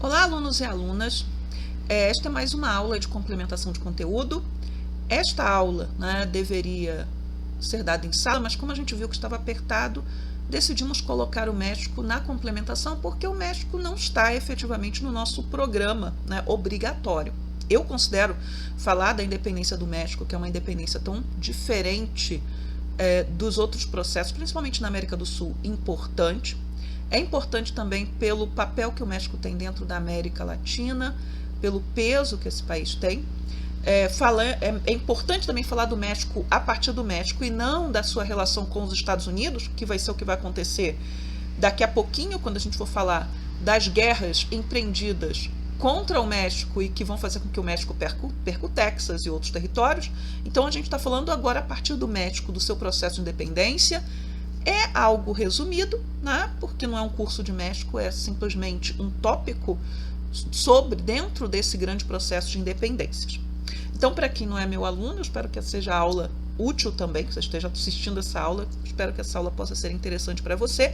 Olá, alunos e alunas. Esta é mais uma aula de complementação de conteúdo. Esta aula, deveria ser dada em sala, mas como a gente viu que estava apertado, decidimos colocar o México na complementação, porque o México não está efetivamente no nosso programa, obrigatório. Eu considero falar da independência do México, que é uma independência tão diferente dos outros processos, principalmente na América do Sul, importante. É importante também pelo papel que o México tem dentro da América Latina, pelo peso que esse país tem. É importante também falar do México a partir do México e não da sua relação com os Estados Unidos, que vai ser o que vai acontecer daqui a pouquinho, quando a gente for falar das guerras empreendidas contra o México e que vão fazer com que o México perca o Texas e outros territórios. Então a gente está falando agora a partir do México, do seu processo de independência. É algo resumido, porque não é um curso de México, é simplesmente um tópico dentro desse grande processo de independências. Então, para quem não é meu aluno, eu espero que seja aula útil também, que você esteja assistindo essa aula, espero que essa aula possa ser interessante para você.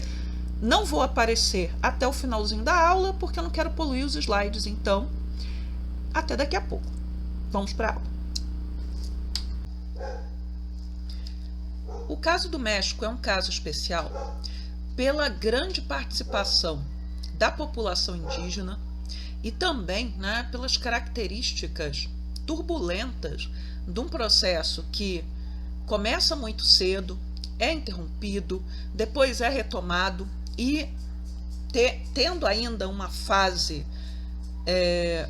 Não vou aparecer até o finalzinho da aula, porque eu não quero poluir os slides, então, até daqui a pouco. Vamos para a aula. O caso do México é um caso especial pela grande participação da população indígena e também pelas características turbulentas de um processo que começa muito cedo, é interrompido, depois é retomado e tendo ainda uma fase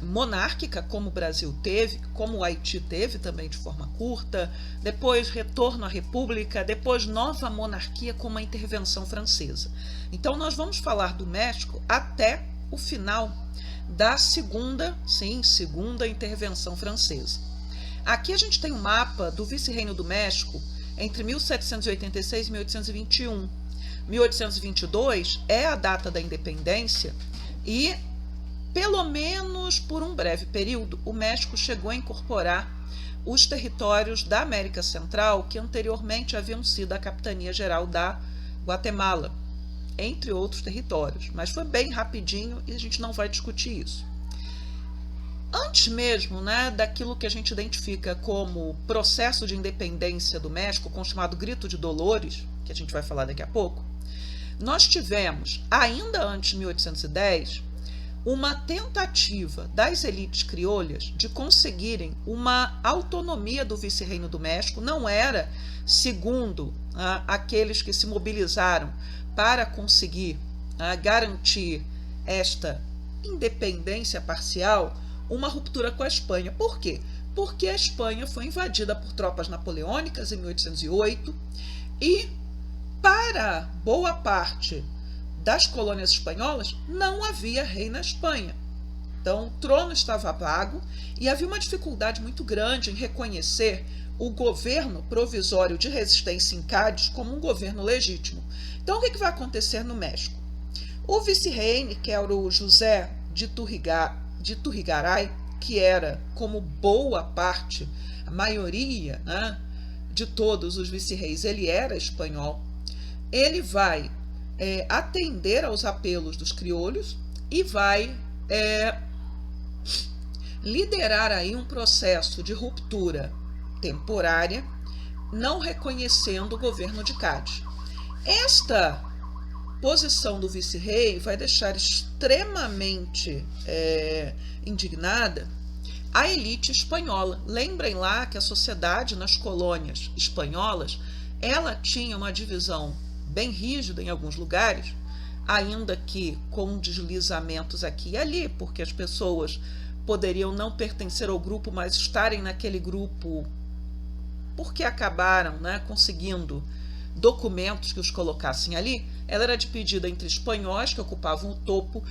monárquica, como o Brasil teve, como o Haiti teve também de forma curta, depois retorno à república, depois nova monarquia com uma intervenção francesa. Então nós vamos falar do México até o final da segunda intervenção francesa. Aqui a gente tem um mapa do vice-reino do México entre 1786 e 1821. 1822 é a data da independência e pelo menos por um breve período, o México chegou a incorporar os territórios da América Central que anteriormente haviam sido a Capitania Geral da Guatemala, entre outros territórios. Mas foi bem rapidinho e a gente não vai discutir isso. Antes mesmo daquilo que a gente identifica como processo de independência do México, com o chamado Grito de Dolores, que a gente vai falar daqui a pouco, nós tivemos, ainda antes de 1810, uma tentativa das elites criolhas de conseguirem uma autonomia do vice-reino do México. Não era, segundo aqueles que se mobilizaram para conseguir garantir esta independência parcial, uma ruptura com a Espanha. Por quê? Porque a Espanha foi invadida por tropas napoleônicas em 1808 e, para boa parte das colônias espanholas, não havia rei na Espanha. Então, o trono estava vago e havia uma dificuldade muito grande em reconhecer o governo provisório de resistência em Cádiz como um governo legítimo. Então, o que vai acontecer no México? O vice-rei, que era o José de Turrigaray, que era, como boa parte, a maioria de todos os vice-reis, ele era espanhol, ele vai atender aos apelos dos crioulos e vai liderar aí um processo de ruptura temporária, não reconhecendo o governo de Cádiz. Esta posição do vice-rei vai deixar extremamente indignada a elite espanhola. Lembrem lá que a sociedade nas colônias espanholas, ela tinha uma divisão bem rígida em alguns lugares, ainda que com deslizamentos aqui e ali, porque as pessoas poderiam não pertencer ao grupo, mas estarem naquele grupo porque acabaram conseguindo documentos que os colocassem ali. Ela era dividida entre espanhóis, que ocupavam o topo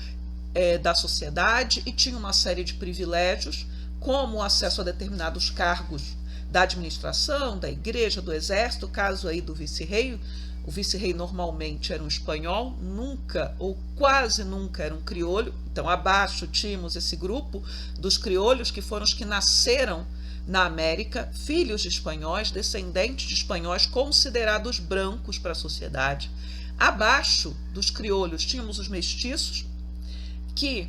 da sociedade e tinham uma série de privilégios, como o acesso a determinados cargos da administração, da igreja, do exército. O caso aí do vice-rei, o vice-rei normalmente era um espanhol, nunca ou quase nunca era um crioulo. Então, abaixo tínhamos esse grupo dos crioulos, que foram os que nasceram na América, filhos de espanhóis, descendentes de espanhóis, considerados brancos para a sociedade. Abaixo dos crioulos tínhamos os mestiços, que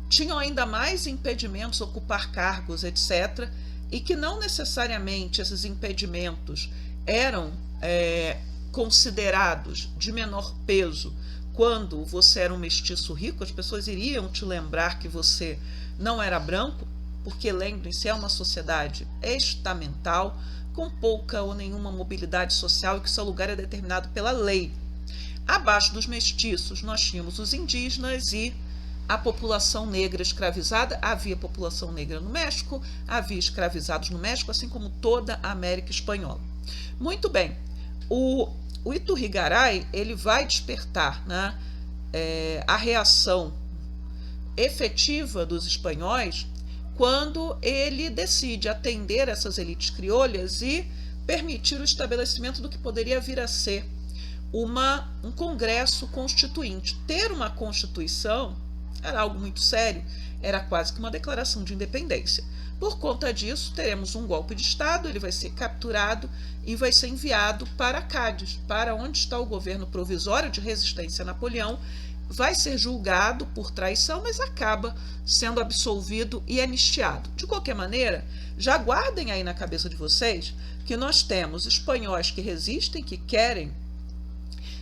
tinham ainda mais impedimentos a ocupar cargos, etc., e que não necessariamente esses impedimentos eram considerados de menor peso quando você era um mestiço rico. As pessoas iriam te lembrar que você não era branco, porque, lembrem-se, é uma sociedade estamental, com pouca ou nenhuma mobilidade social e que seu lugar é determinado pela lei. Abaixo dos mestiços, nós tínhamos os indígenas e a população negra escravizada. Havia população negra no México, havia escravizados no México, assim como toda a América Espanhola. Muito bem, o Iturrigaray, ele vai despertar, né, a reação efetiva dos espanhóis quando ele decide atender essas elites criolhas e permitir o estabelecimento do que poderia vir a ser um congresso constituinte. Ter uma constituição era algo muito sério, era quase que uma declaração de independência. Por conta disso, teremos um golpe de Estado, ele vai ser capturado e vai ser enviado para Cádiz, para onde está o governo provisório de resistência a Napoleão. Vai ser julgado por traição, mas acaba sendo absolvido e anistiado. De qualquer maneira, já guardem aí na cabeça de vocês que nós temos espanhóis que resistem, que querem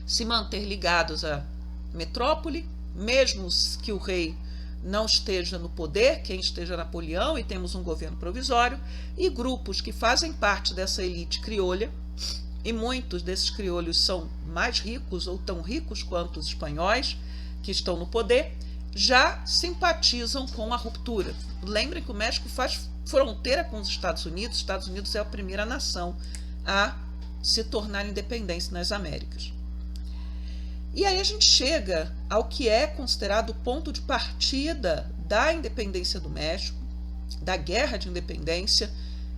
se manter ligados à metrópole, mesmo que o rei não esteja no poder, quem esteja Napoleão, e temos um governo provisório, e grupos que fazem parte dessa elite criolha, e muitos desses criolhos são mais ricos ou tão ricos quanto os espanhóis que estão no poder, já simpatizam com a ruptura. Lembrem que o México faz fronteira com os Estados Unidos. Os Estados Unidos é a primeira nação a se tornar independente nas Américas. E aí a gente chega ao que é considerado o ponto de partida da independência do México, da Guerra de Independência.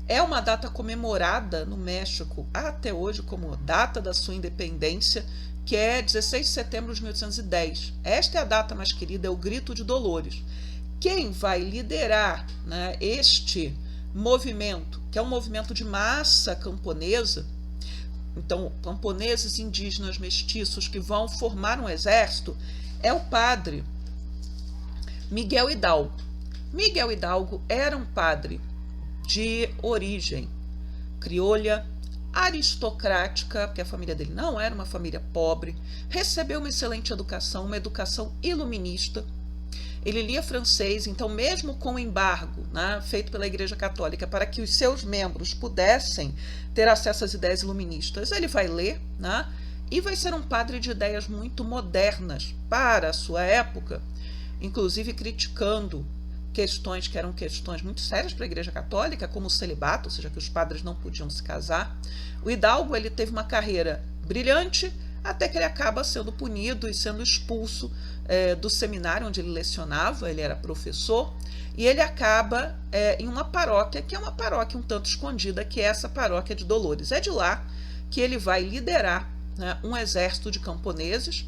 É uma data comemorada no México até hoje como data da sua independência, que é 16 de setembro de 1810. Esta é a data mais querida, é o Grito de Dolores. Quem vai liderar, né, este movimento, que é um movimento de massa camponesa, então camponeses, indígenas, mestiços que vão formar um exército, é o padre Miguel Hidalgo. Miguel Hidalgo era um padre de origem criolha, aristocrática, porque a família dele não era uma família pobre, recebeu uma excelente educação, uma educação iluminista. Ele lia francês, então mesmo com o embargo, né, feito pela Igreja Católica para que os seus membros pudessem ter acesso às ideias iluministas, ele vai ler, né, e vai ser um padre de ideias muito modernas para a sua época, inclusive criticando questões que eram questões muito sérias para a Igreja Católica, como o celibato, ou seja, que os padres não podiam se casar. O Hidalgo, ele teve uma carreira brilhante, até que ele acaba sendo punido e sendo expulso do seminário onde ele lecionava. Ele era professor, e ele acaba em uma paróquia, que é uma paróquia um tanto escondida, que é essa paróquia de Dolores. É de lá que ele vai liderar, né, um exército de camponeses,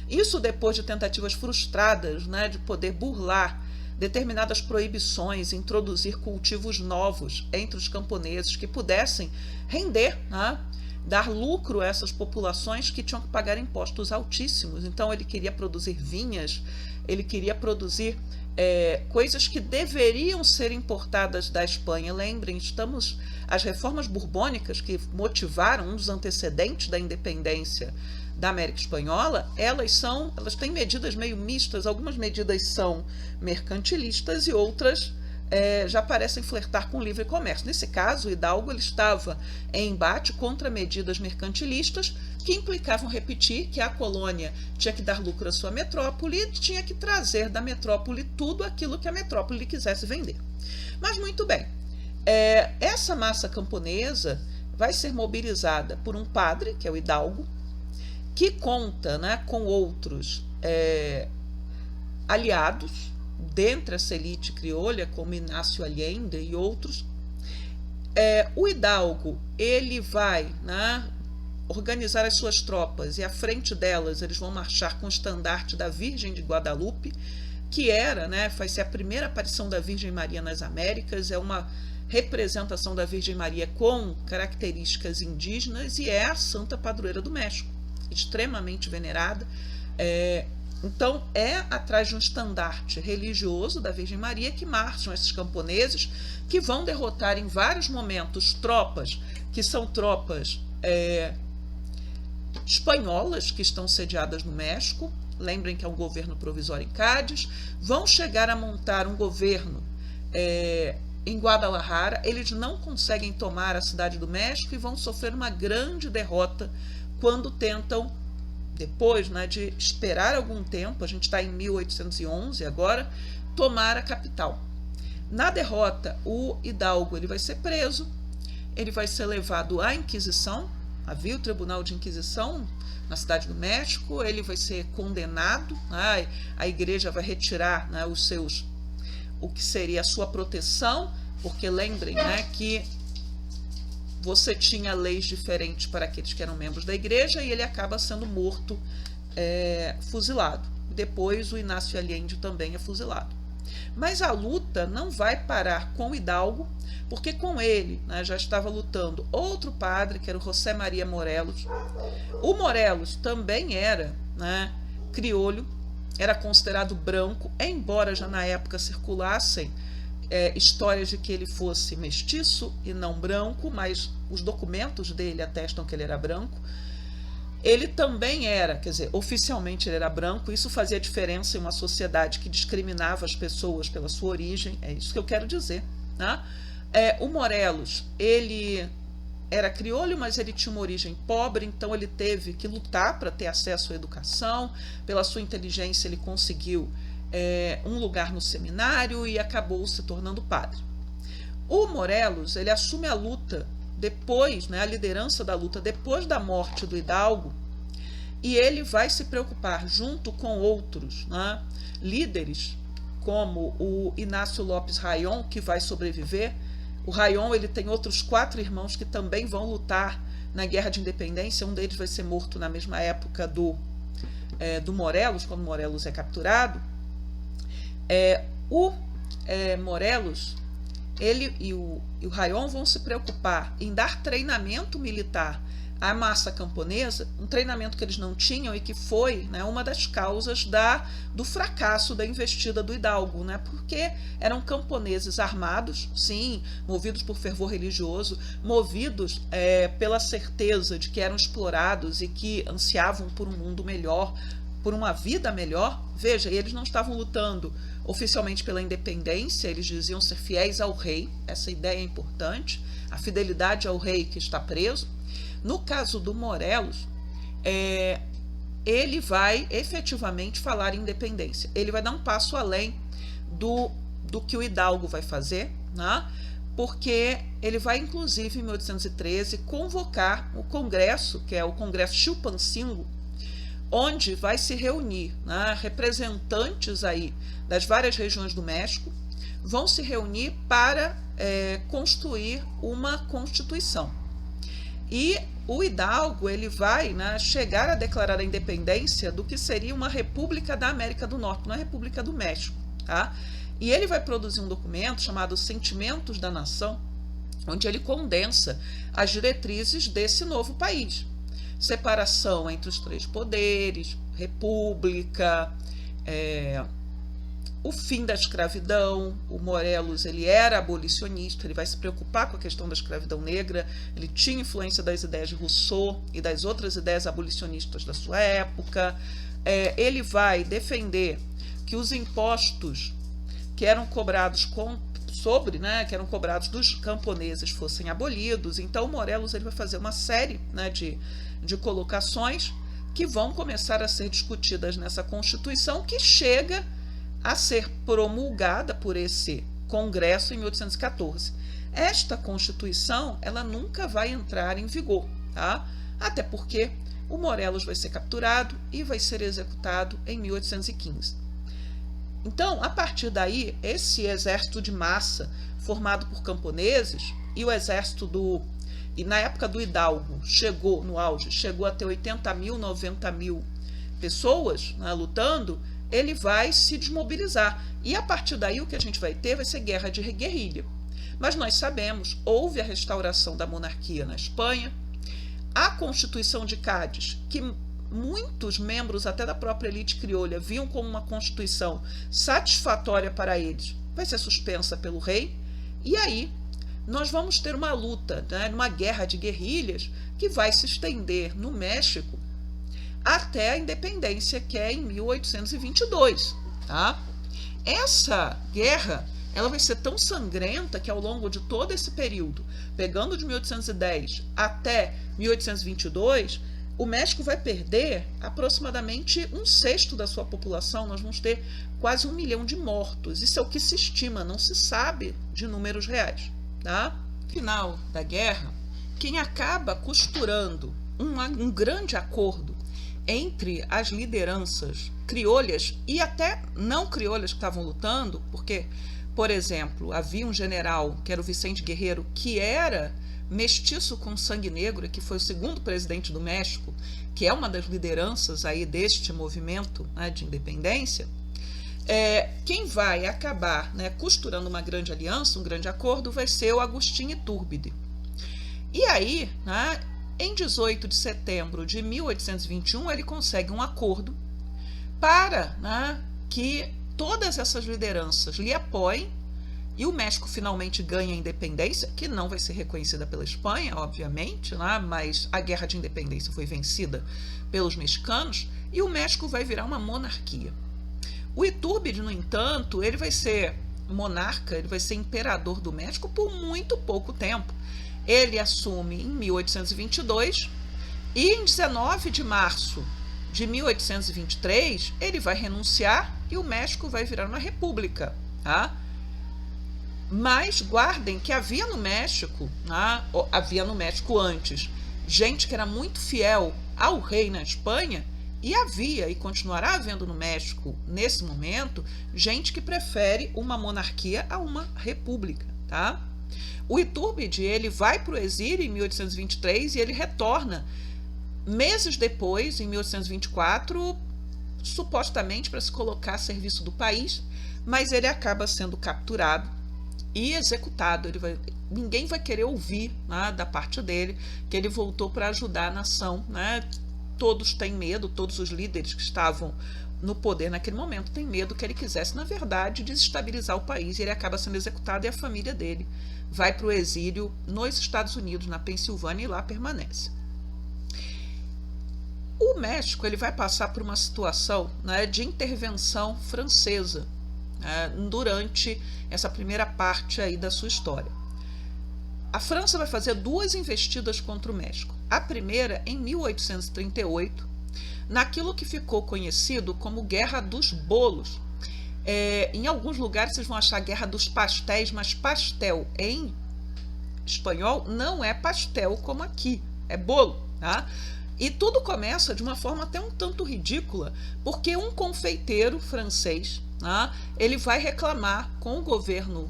isso depois de tentativas frustradas, né, de poder burlar determinadas proibições, introduzir cultivos novos entre os camponeses que pudessem render, né, dar lucro a essas populações que tinham que pagar impostos altíssimos. Então ele queria produzir vinhas, ele queria produzir coisas que deveriam ser importadas da Espanha. Lembrem, as reformas borbônicas que motivaram um dos antecedentes da independência da América Espanhola, elas têm medidas meio mistas. Algumas medidas são mercantilistas e outras já parecem flertar com o livre comércio. Nesse caso, o Hidalgo ele estava em embate contra medidas mercantilistas que implicavam repetir que a colônia tinha que dar lucro à sua metrópole e tinha que trazer da metrópole tudo aquilo que a metrópole quisesse vender. Mas muito bem, essa massa camponesa vai ser mobilizada por um padre, que é o Hidalgo, que conta, né, com outros aliados dentre essa elite criolha, como Inácio Allende e outros. O Hidalgo ele vai, né, organizar as suas tropas, e à frente delas eles vão marchar com o estandarte da Virgem de Guadalupe, que era, né, vai ser a primeira aparição da Virgem Maria nas Américas. É uma representação da Virgem Maria com características indígenas e é a santa padroeira do México, extremamente venerada. Então é atrás de um estandarte religioso da Virgem Maria que marcham esses camponeses, que vão derrotar em vários momentos tropas, que são tropas espanholas, que estão sediadas no México. Lembrem que é um governo provisório em Cádiz. Vão chegar a montar um governo em Guadalajara. Eles não conseguem tomar a cidade do México e vão sofrer uma grande derrota quando tentam, depois, né, de esperar algum tempo, a gente está em 1811 agora, tomar a capital. Na derrota, o Hidalgo ele vai ser preso, ele vai ser levado à Inquisição. Havia o Tribunal de Inquisição na cidade do México, ele vai ser condenado, né, a igreja vai retirar, né, o que seria a sua proteção, porque lembrem, né, que você tinha leis diferentes para aqueles que eram membros da igreja, e ele acaba sendo morto, fuzilado. Depois o Inácio Allende também é fuzilado. Mas a luta não vai parar com o Hidalgo, porque com ele, né, já estava lutando outro padre, que era o José Maria Morelos. O Morelos também era, né, crioulo, era considerado branco, embora já na época circulassem histórias de que ele fosse mestiço e não branco, mas os documentos dele atestam que ele era branco. Ele também era, quer dizer, oficialmente ele era branco. Isso fazia diferença em uma sociedade que discriminava as pessoas pela sua origem, é isso que eu quero dizer, né? O Morelos, ele era crioulo, mas ele tinha uma origem pobre, então ele teve que lutar para ter acesso à educação. Pela sua inteligência ele conseguiu um lugar no seminário e acabou se tornando padre. O Morelos, ele assume a luta depois, né, a liderança da luta depois da morte do Hidalgo, e ele vai se preocupar junto com outros, né, líderes, como o Inácio Lopes Rayón, que vai sobreviver. O Rayón, ele tem outros 4 irmãos que também vão lutar na Guerra de Independência. Um deles vai ser morto na mesma época do Morelos, quando Morelos é capturado. O Morelos, ele e o Rayón vão se preocupar em dar treinamento militar à massa camponesa, um treinamento que eles não tinham e que foi, né, uma das causas do fracasso da investida do Hidalgo, né, porque eram camponeses armados, sim, movidos por fervor religioso, movidos pela certeza de que eram explorados e que ansiavam por um mundo melhor, por uma vida melhor. Veja, eles não estavam lutando oficialmente pela independência, eles diziam ser fiéis ao rei. Essa ideia é importante, a fidelidade ao rei que está preso. No caso do Morelos, ele vai efetivamente falar em independência. Ele vai dar um passo além do que o Hidalgo vai fazer, né? Porque ele vai, inclusive, em 1813, convocar o Congresso, que é o Congresso Chilpancingo, onde vai se reunir, né, representantes aí das várias regiões do México, vão se reunir para construir uma Constituição. E o Hidalgo, ele vai, né, chegar a declarar a independência do que seria uma República da América do Norte, uma República do México, tá? E ele vai produzir um documento chamado Sentimentos da Nação, onde ele condensa as diretrizes desse novo país. Separação entre os 3 poderes, república, o fim da escravidão. O Morelos, ele era abolicionista, ele vai se preocupar com a questão da escravidão negra, ele tinha influência das ideias de Rousseau e das outras ideias abolicionistas da sua época. Ele vai defender que os impostos que eram cobrados que eram cobrados dos camponeses fossem abolidos. Então o Morelos, ele vai fazer uma série, né, de colocações que vão começar a ser discutidas nessa Constituição, que chega a ser promulgada por esse Congresso em 1814. Esta Constituição, ela nunca vai entrar em vigor, tá? Até porque o Morelos vai ser capturado e vai ser executado em 1815. Então, a partir daí, esse exército de massa formado por camponeses e o exército e na época do Hidalgo chegou no auge, chegou a ter 80 mil, 90 mil pessoas, né, lutando, ele vai se desmobilizar. E a partir daí o que a gente vai ter vai ser guerra de guerrilha. Mas nós sabemos, houve a restauração da monarquia na Espanha, a Constituição de Cádiz, que muitos membros até da própria elite criolha viam como uma constituição satisfatória para eles, vai ser suspensa pelo rei, e aí nós vamos ter uma luta, né, uma guerra de guerrilhas que vai se estender no México até a independência, que é em 1822. Tá? Essa guerra ela vai ser tão sangrenta que ao longo de todo esse período, pegando de 1810 até 1822, o México vai perder aproximadamente 1/6 da sua população. Nós vamos ter quase 1 milhão de mortos. Isso é o que se estima, não se sabe de números reais. Tá? No final da guerra, quem acaba costurando um grande acordo entre as lideranças criolhas e até não criolhas que estavam lutando, porque, por exemplo, havia um general, que era o Vicente Guerreiro, que era mestiço com sangue negro, que foi o segundo presidente do México, que é uma das lideranças aí deste movimento, né, de independência. Quem vai acabar, né, costurando uma grande aliança, um grande acordo, vai ser o Agustín Iturbide. E aí, né, em 18 de setembro de 1821, ele consegue um acordo para, né, que todas essas lideranças lhe apoiem, e o México finalmente ganha a independência, que não vai ser reconhecida pela Espanha, obviamente, né, mas a guerra de independência foi vencida pelos mexicanos, e o México vai virar uma monarquia. O Iturbide, no entanto, ele vai ser monarca, ele vai ser imperador do México por muito pouco tempo. Ele assume em 1822 e em 19 de março de 1823 ele vai renunciar e o México vai virar uma república. Tá? Mas guardem que havia no México antes gente que era muito fiel ao rei na Espanha, e havia e continuará havendo no México nesse momento gente que prefere uma monarquia a uma república. Tá? O Iturbide ele vai para o exílio em 1823 e ele retorna meses depois, em 1824, supostamente para se colocar a serviço do país, mas ele acaba sendo capturado e executado. Ninguém vai querer ouvir, né, da parte dele que ele voltou para ajudar a nação. Né? Todos têm medo, todos os líderes que estavam no poder naquele momento têm medo que ele quisesse, na verdade, desestabilizar o país, e ele acaba sendo executado e a família dele vai para o exílio nos Estados Unidos, na Pensilvânia, e lá permanece. O México ele vai passar por uma situação, né, de intervenção francesa, né, durante essa primeira parte aí da sua história. A França vai fazer 2 investidas contra o México. A primeira em 1838, naquilo que ficou conhecido como Guerra dos Bolos. Em alguns lugares vocês vão achar Guerra dos Pastéis, mas pastel em espanhol não é pastel como aqui, é bolo. Tá? E tudo começa de uma forma até um tanto ridícula, porque um confeiteiro francês, tá, ele vai reclamar com o governo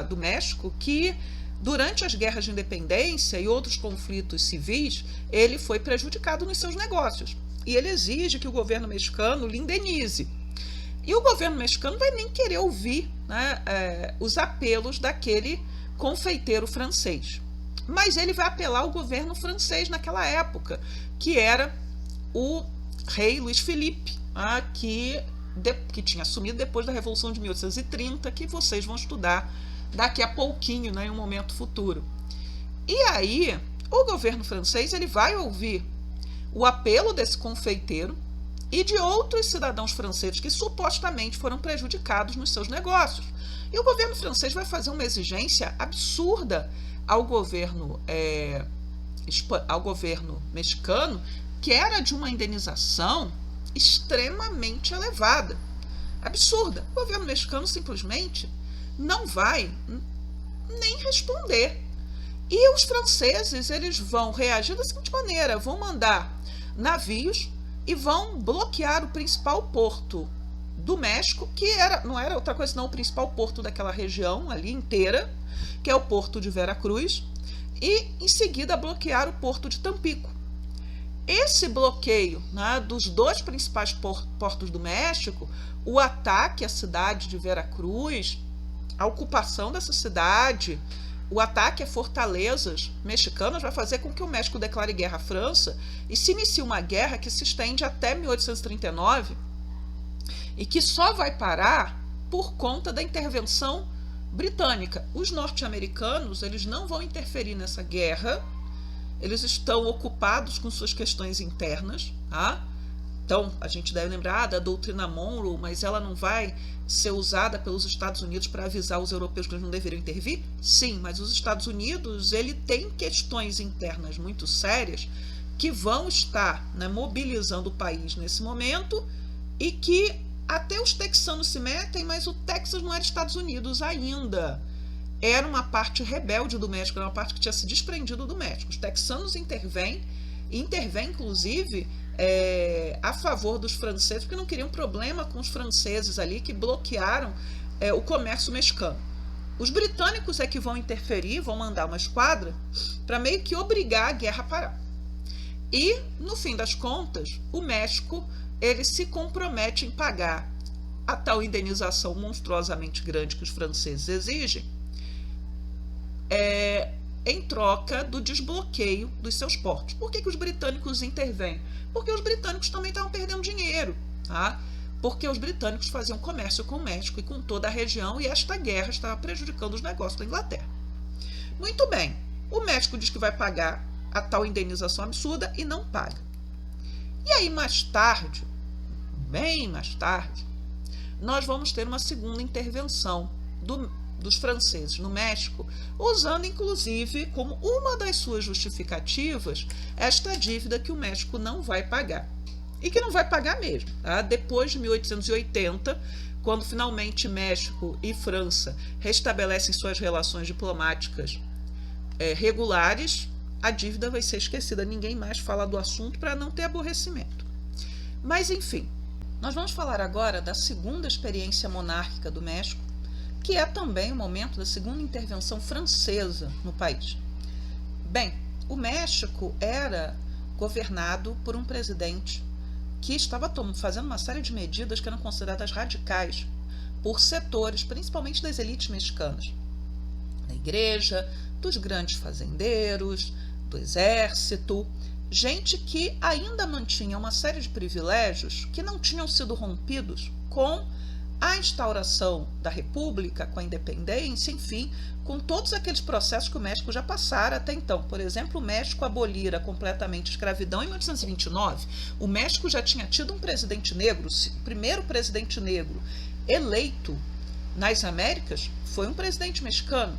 do México que durante as guerras de independência e outros conflitos civis, ele foi prejudicado nos seus negócios. E ele exige que o governo mexicano lhe indenize. E o governo mexicano vai nem querer ouvir, né, os apelos daquele confeiteiro francês. Mas ele vai apelar ao governo francês naquela época, que era o rei Luís Felipe, que tinha assumido depois da Revolução de 1830, que vocês vão estudar daqui a pouquinho, né, em um momento futuro. E aí, o governo francês ele vai ouvir o apelo desse confeiteiro e de outros cidadãos franceses que supostamente foram prejudicados nos seus negócios. E o governo francês vai fazer uma exigência absurda ao governo mexicano, que era de uma indenização extremamente elevada. Absurda. O governo mexicano simplesmente não vai nem responder. E os franceses eles vão reagir da seguinte maneira: vão mandar navios e vão bloquear o principal porto do México, que não era outra coisa senão o principal porto daquela região ali inteira, que é o porto de Veracruz, e em seguida bloquear o porto de Tampico. Esse bloqueio, né, dos 2 principais portos do México, o ataque à cidade de Veracruz, a ocupação dessa cidade, o ataque a fortalezas mexicanas vai fazer com que o México declare guerra à França e se inicie uma guerra que se estende até 1839 e que só vai parar por conta da intervenção britânica. Os norte-americanos, eles não vão interferir nessa guerra, eles estão ocupados com suas questões internas, tá? Então, a gente deve lembrar da doutrina Monroe, mas ela não vai ser usada pelos Estados Unidos para avisar os europeus que eles não deveriam intervir? Sim, mas os Estados Unidos, ele tem questões internas muito sérias que vão estar, né, mobilizando o país nesse momento e que até os texanos se metem, mas o Texas não era Estados Unidos ainda. Era uma parte rebelde do México, era uma parte que tinha se desprendido do México. Os texanos intervêm inclusive a favor dos franceses, porque não queriam problema com os franceses ali que bloquearam o comércio mexicano. Os britânicos é que vão interferir, vão mandar uma esquadra para meio que obrigar a guerra a parar. E, no fim das contas, o México ele se compromete em pagar a tal indenização monstruosamente grande que os franceses exigem, em troca do desbloqueio dos seus portos. Por que os britânicos intervêm? Porque os britânicos também estavam perdendo dinheiro, tá? Porque os britânicos faziam comércio com o México e com toda a região, e esta guerra estava prejudicando os negócios da Inglaterra. Muito bem, o México diz que vai pagar a tal indenização absurda e não paga. E aí, mais tarde, bem mais tarde, nós vamos ter uma segunda intervenção dos franceses no México, usando inclusive como uma das suas justificativas esta dívida que o México não vai pagar. E que não vai pagar mesmo. Tá? Depois de 1880, quando finalmente México e França restabelecem suas relações diplomáticas regulares, a dívida vai ser esquecida. Ninguém mais fala do assunto para não ter aborrecimento. Mas, enfim, nós vamos falar agora da segunda experiência monárquica do México, que é também o momento da segunda intervenção francesa no país. Bem, o México era governado por um presidente que estava fazendo uma série de medidas que eram consideradas radicais por setores, principalmente das elites mexicanas, da igreja, dos grandes fazendeiros, do exército, gente que ainda mantinha uma série de privilégios que não tinham sido rompidos com a instauração da República, com a independência, enfim, com todos aqueles processos que o México já passara até então. Por exemplo, o México abolira completamente a escravidão em 1829. O México já tinha tido um presidente negro, o primeiro presidente negro eleito nas Américas foi um presidente mexicano,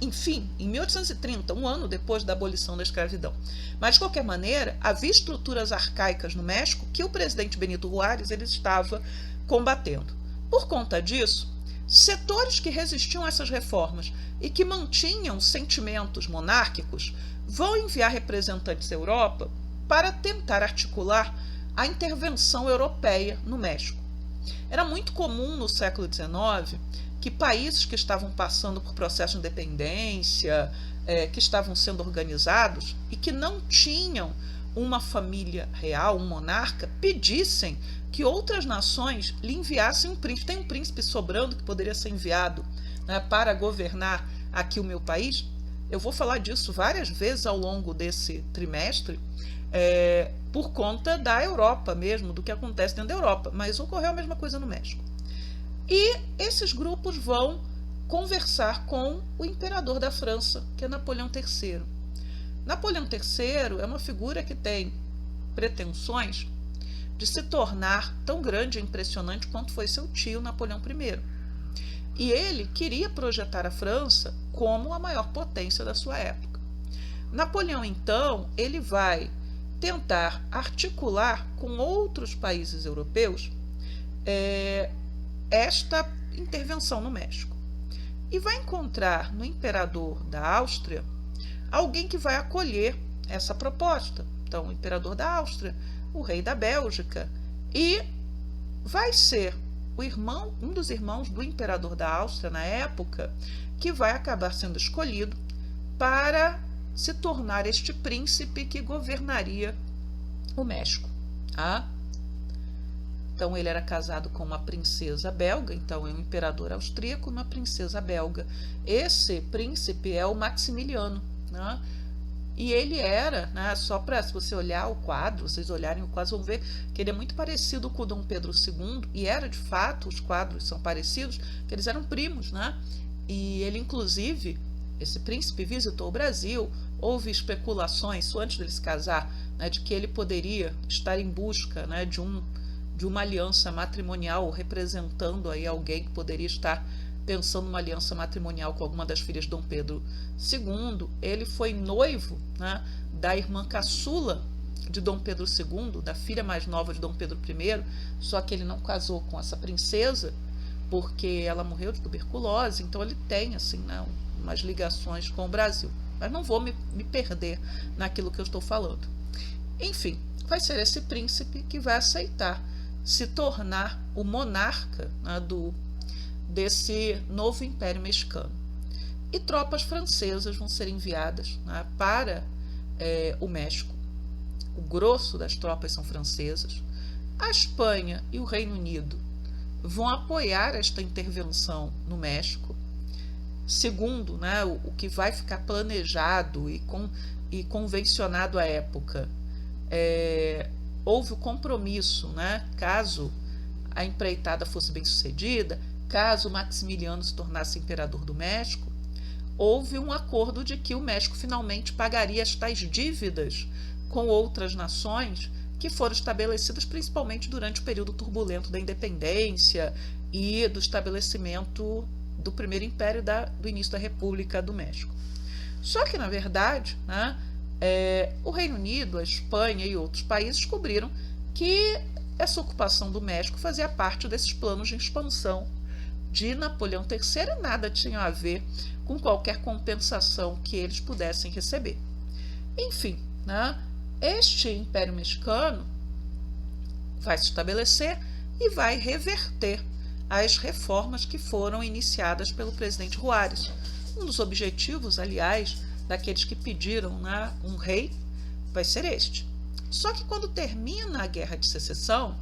enfim, em 1830, um ano depois da abolição da escravidão. Mas, de qualquer maneira, havia estruturas arcaicas no México que o presidente Benito Juárez ele estava combatendo. Por conta disso, setores que resistiam a essas reformas e que mantinham sentimentos monárquicos vão enviar representantes à Europa para tentar articular a intervenção europeia no México. Era muito comum no século XIX que países que estavam passando por processo de independência, que estavam sendo organizados e que não tinham uma família real, um monarca, pedissem que outras nações lhe enviassem um príncipe. Tem um príncipe sobrando que poderia ser enviado, né, para governar aqui o meu país? Eu vou falar disso várias vezes ao longo desse trimestre, por conta da Europa mesmo, do que acontece dentro da Europa. Mas ocorreu a mesma coisa no México. E esses grupos vão conversar com o imperador da França, que é Napoleão III. Napoleão III é uma figura que tem pretensões de se tornar tão grande e impressionante quanto foi seu tio Napoleão I. E ele queria projetar a França como a maior potência da sua época. Napoleão, então, ele vai tentar articular com outros países europeus esta intervenção no México. E vai encontrar no imperador da Áustria alguém que vai acolher essa proposta. Então, o imperador da Áustria, o rei da Bélgica, e vai ser um dos irmãos do imperador da Áustria na época, que vai acabar sendo escolhido para se tornar este príncipe que governaria o México. Tá? Então ele era casado com uma princesa belga, então é um imperador austríaco e uma princesa belga. Esse príncipe é o Maximiliano, né? E ele era, né, só para, se você olhar o quadro, vocês olharem o quadro, vão ver que ele é muito parecido com o Dom Pedro II, e era de fato, os quadros são parecidos, que eles eram primos, né? E ele, inclusive, esse príncipe visitou o Brasil, houve especulações, isso antes dele se casar, né, de que ele poderia estar em busca, né, de uma aliança matrimonial, representando aí alguém que poderia estar pensando numa aliança matrimonial com alguma das filhas de Dom Pedro II. Ele foi noivo, né, da irmã caçula de Dom Pedro II, da filha mais nova de Dom Pedro I, só que ele não casou com essa princesa porque ela morreu de tuberculose, então ele tem assim, né, umas ligações com o Brasil. Mas não vou me perder naquilo que eu estou falando. Enfim, vai ser esse príncipe que vai aceitar se tornar o monarca, né, desse novo Império Mexicano. E tropas francesas vão ser enviadas, né, para o México. O grosso das tropas são francesas. A Espanha e o Reino Unido vão apoiar esta intervenção no México. Segundo, né, o que vai ficar planejado e convencionado à época, houve o compromisso, né, caso a empreitada fosse bem sucedida, caso Maximiliano se tornasse imperador do México, houve um acordo de que o México finalmente pagaria as tais dívidas com outras nações que foram estabelecidas principalmente durante o período turbulento da independência e do estabelecimento do Primeiro Império e do início da República do México. Só que, na verdade, né, o Reino Unido, a Espanha e outros países descobriram que essa ocupação do México fazia parte desses planos de expansão de Napoleão III e nada tinha a ver com qualquer compensação que eles pudessem receber. Enfim, né, este Império Mexicano vai se estabelecer e vai reverter as reformas que foram iniciadas pelo presidente Juárez. Um dos objetivos, aliás, daqueles que pediram, né, um rei, vai ser este. Só que quando termina a Guerra de Secessão,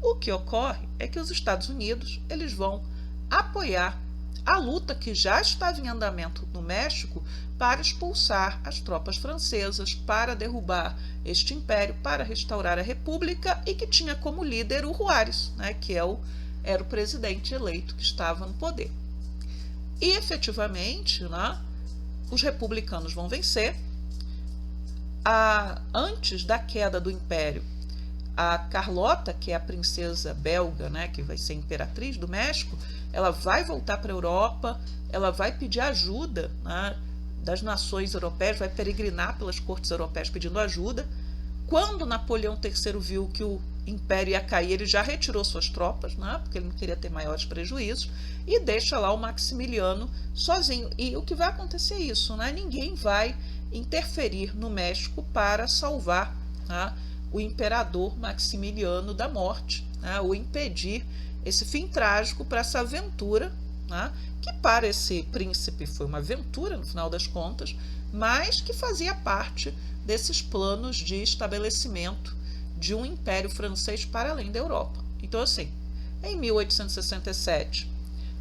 o que ocorre é que os Estados Unidos eles vão apoiar a luta que já estava em andamento no México para expulsar as tropas francesas, para derrubar este império, para restaurar a República e que tinha como líder o Juárez, né, que era o presidente eleito que estava no poder. E, efetivamente, né, os republicanos vão vencer. Antes da queda do império, a Carlota, que é a princesa belga, né, que vai ser imperatriz do México, ela vai voltar para a Europa, ela vai pedir ajuda, né, das nações europeias, vai peregrinar pelas cortes europeias pedindo ajuda. Quando Napoleão III viu que o império ia cair, ele já retirou suas tropas, né, porque ele não queria ter maiores prejuízos, e deixa lá o Maximiliano sozinho. E o que vai acontecer é isso, né? Ninguém vai interferir no México para salvar, né, o imperador Maximiliano da morte, né, ou impedir esse fim trágico para essa aventura, né, que para esse príncipe foi uma aventura no final das contas, mas que fazia parte desses planos de estabelecimento de um império francês para além da Europa. Então, assim, em 1867,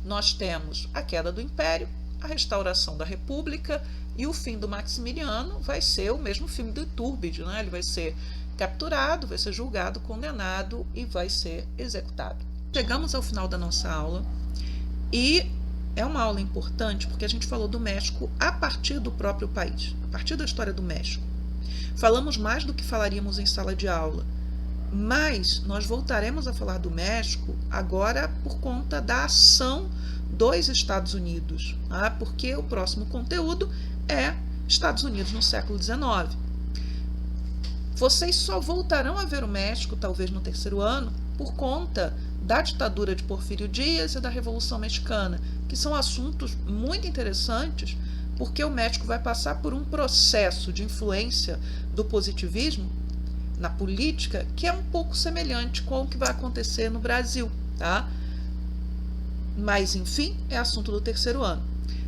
nós temos a queda do império, a restauração da República e o fim do Maximiliano vai ser o mesmo fim do Iturbide, né? Ele vai ser capturado, vai ser julgado, condenado e vai ser executado. Chegamos ao final da nossa aula e é uma aula importante porque a gente falou do México a partir do próprio país, a partir da história do México. Falamos mais do que falaríamos em sala de aula, mas nós voltaremos a falar do México agora por conta da ação dos Estados Unidos, tá? Porque o próximo conteúdo é Estados Unidos no século XIX. Vocês só voltarão a ver o México, talvez no terceiro ano, por conta da ditadura de Porfírio Dias e da Revolução Mexicana, que são assuntos muito interessantes, porque o México vai passar por um processo de influência do positivismo na política que é um pouco semelhante com o que vai acontecer no Brasil, tá? Mas, enfim, é assunto do terceiro ano.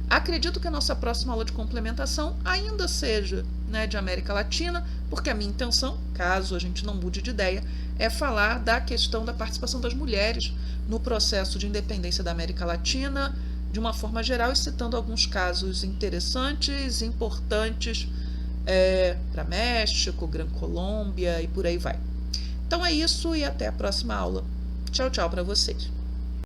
Acredito que a nossa próxima aula de complementação ainda seja né, de América Latina, porque a minha intenção, caso a gente não mude de ideia, é falar da questão da participação das mulheres no processo de independência da América Latina, de uma forma geral, e citando alguns casos interessantes, importantes, para México, Gran Colômbia e por aí vai. Então é isso e até a próxima aula. Tchau, tchau para vocês.